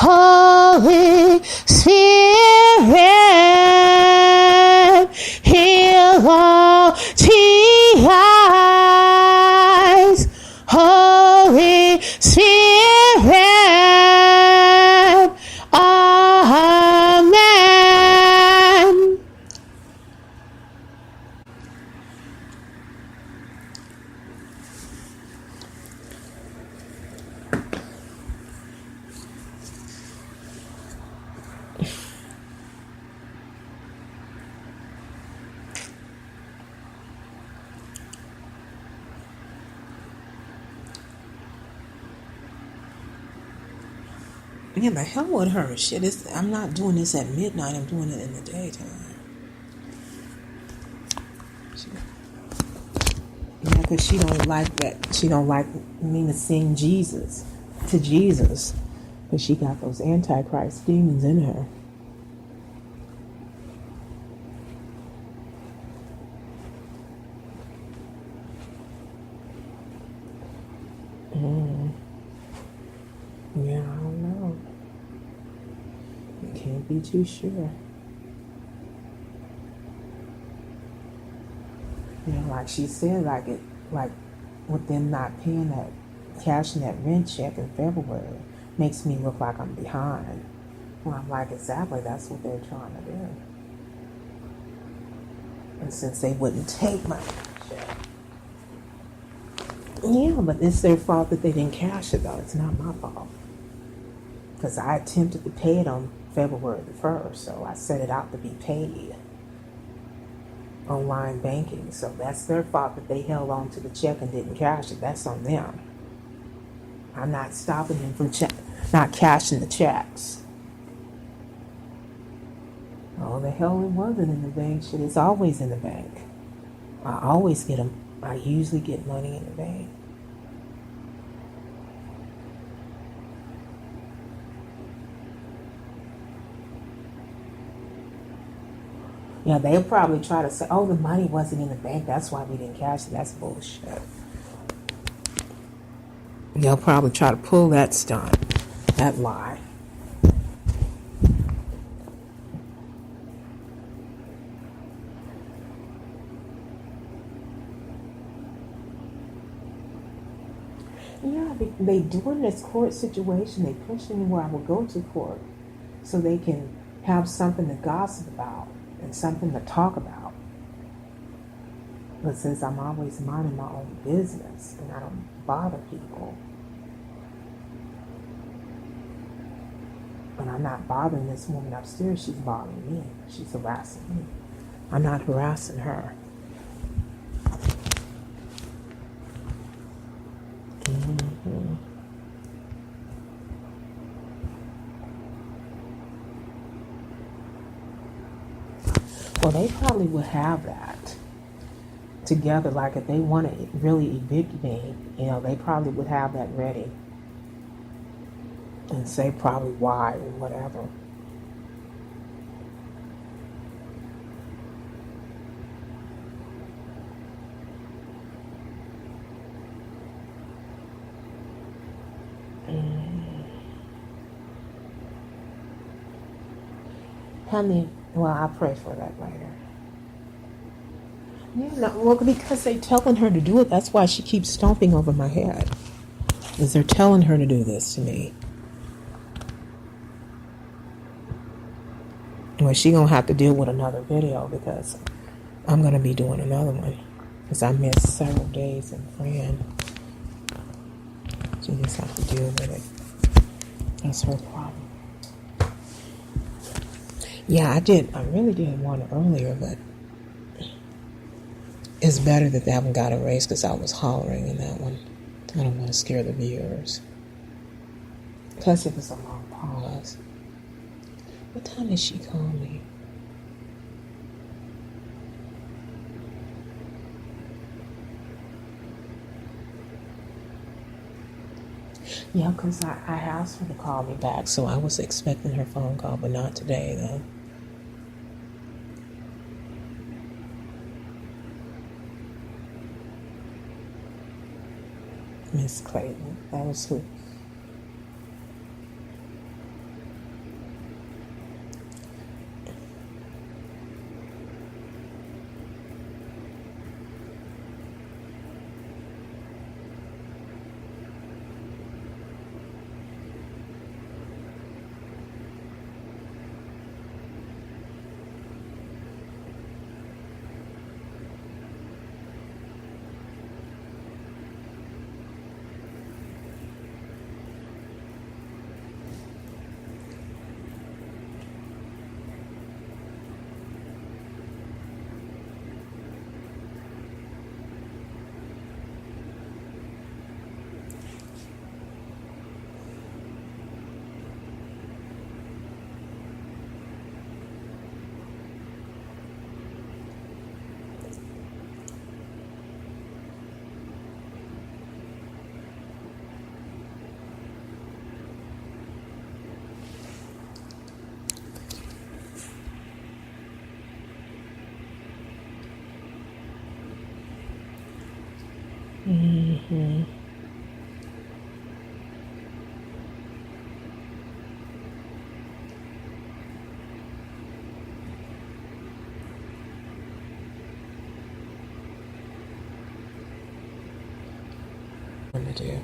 Holy Spirit, heal all TIs. Holy Spirit, amen. Yeah, the hell with her. Shit, I'm not doing this at midnight. I'm doing it in the daytime. Yeah, because she don't like that. She don't like me to sing Jesus to Jesus. Because she got those Antichrist demons in her. Yeah, I don't know. You can't be too sure. You know, like she said, like with them not paying that, cashing that rent check in February, makes me look like I'm behind. Well, I'm like, exactly, that's what they're trying to do. And since they wouldn't take my check. Yeah, but it's their fault that they didn't cash it, though. It's not my fault. Because I attempted to pay it on February the 1st, so I set it out to be paid. Online banking, so that's their fault that they held on to the check and didn't cash it. That's on them. I'm not stopping them from not cashing the checks. Oh, the hell it wasn't in the bank. Shit, it's always in the bank. I always get them. I usually get money in the bank. Yeah, they'll probably try to say, oh, the money wasn't in the bank. That's why we didn't cash it. That's bullshit. They'll probably try to pull that stunt, that lie. Yeah, they doing this court situation. They pushing me where I will go to court so they can have something to gossip about and something to talk about. But since I'm always minding my own business and I don't bother people, and I'm not bothering this woman upstairs, she's bothering me. She's harassing me. I'm not harassing her. Mm-hmm. Well, they probably would have that together. Like if they want to really evict me, you know, they probably would have that ready and say probably why and whatever. Honey, well, I'll pray for that later. Yeah, no, well, because they're telling her to do it. That's why she keeps stomping over my head. Is they're telling her to do this to me. Well, she gonna have to deal with another video because I'm gonna be doing another one because I missed several days in Fran. She just have to deal with it. That's her problem. Yeah, I really did want it earlier, but it's better that one got erased because I was hollering in that one. I don't want to scare the viewers. Plus, it was a long pause. What time did she call me? Yeah, because I asked her to call me back, so I was expecting her phone call, but not today, though. Miss Clayton, that was who? Mm-hmm. What to do?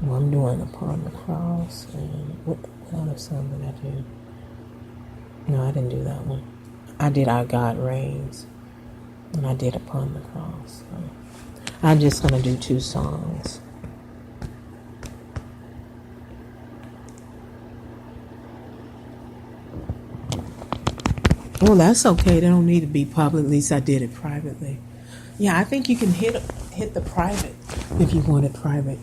Well, I'm doing Upon the Cross, and what other song did I do? No, I didn't do that one. I did Our God Reigns, and I did Upon the Cross. So I'm just gonna do 2 songs. Well, that's okay. They don't need to be public. At least I did it privately. Yeah, I think you can hit the private if you want it private.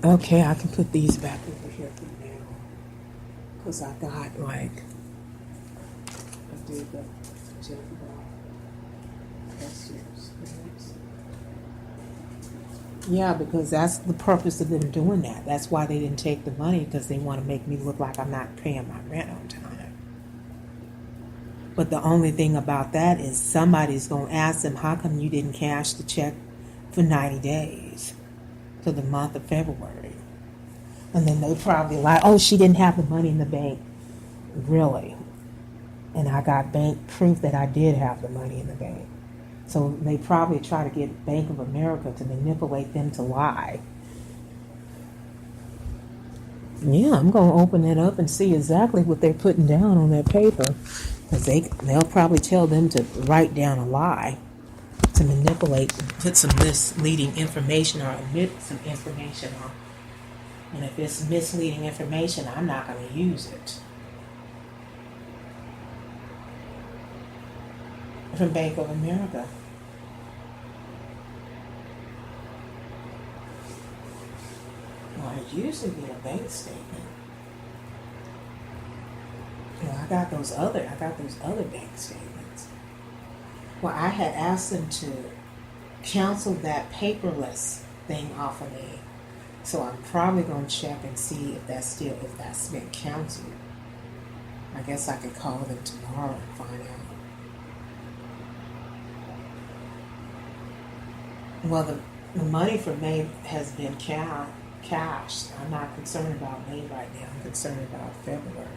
Okay, I can put these back over here for now. Because I got like, I did the jezebel. Yeah, because that's the purpose of them doing that. That's why they didn't take the money, because they want to make me look like I'm not paying my rent on time. But the only thing about that is somebody's going to ask them, how come you didn't cash the check for 90 days for the month of February? And then they probably like, oh, she didn't have the money in the bank. Really? And I got bank proof that I did have the money in the bank. So they probably try to get Bank of America to manipulate them to lie. Yeah, I'm going to open it up and see exactly what they're putting down on that paper. Because they'll probably tell them to write down a lie to manipulate, put some misleading information or omit some information on. And if it's misleading information, I'm not going to use it. From Bank of America. Well, it usually be a bank statement. I got those other bank statements. Well, I had asked them to cancel that paperless thing off of me. So I'm probably going to check and see if that's been canceled. I guess I could call them tomorrow and find out. Well, the money for May has been cashed. I'm not concerned about May right now. I'm concerned about February.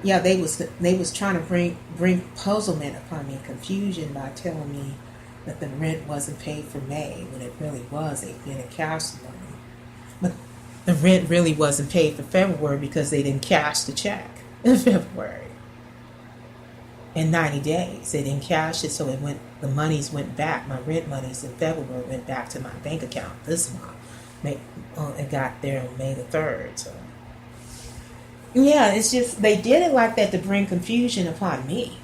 Yeah, they was trying to bring puzzlement upon me, confusion, by telling me that the rent wasn't paid for May when it really was. They'd been in cash the money. But the rent really wasn't paid for February because they didn't cash the check in February. In 90 days, they didn't cash it, so the monies went back. My rent monies in February went back to my bank account this month. It got there on May the 3rd. So. Yeah, it's just they did it like that to bring confusion upon me.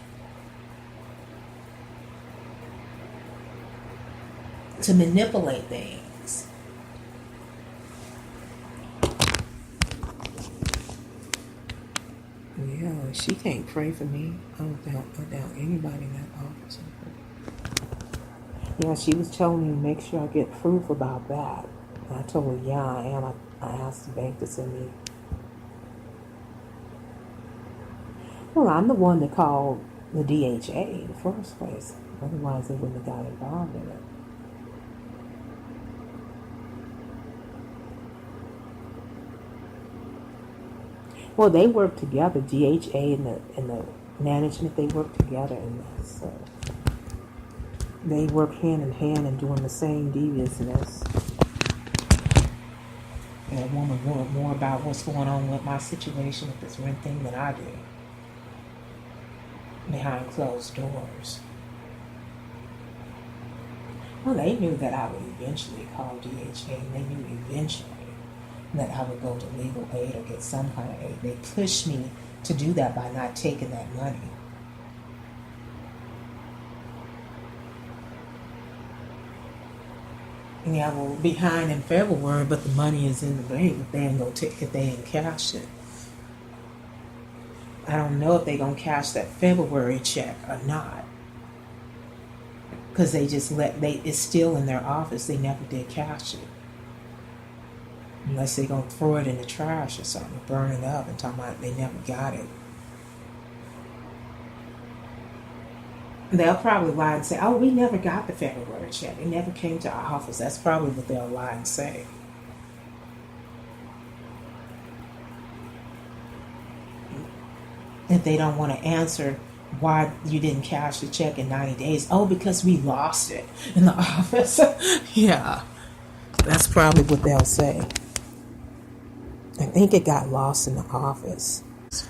To manipulate things. Yeah, she can't pray for me. I doubt anybody in that office. Yeah, she was telling me to make sure I get proof about that. And I told her, yeah, I am. I asked the bank to send me. Well, I'm the one that called the DHA in the first place. Otherwise, they wouldn't have got involved in it. Well, they work together. DHA and the management, they work together in this. So they work hand in hand and doing the same deviousness. And a woman knowing more about what's going on with my situation with this rent thing than I do. Behind closed doors. Well, they knew that I would eventually call DHA, and they knew eventually that I would go to legal aid or get some kind of aid. They pushed me to do that by not taking that money. Yeah, well, behind in February, but the money is in the bank. If they ain't gonna take it, they ain't cash it. I don't know if they gonna cash that February check or not, because they just it's still in their office. They never did cash it. Unless they're going to throw it in the trash or something, burn it up, and talking about they never got it. They'll probably lie and say, oh, we never got the February check. It never came to our office. That's probably what they'll lie and say. If they don't want to answer why you didn't cash the check in 90 days. Oh, because we lost it in the office. Yeah, that's probably what they'll say. I think it got lost in the office. So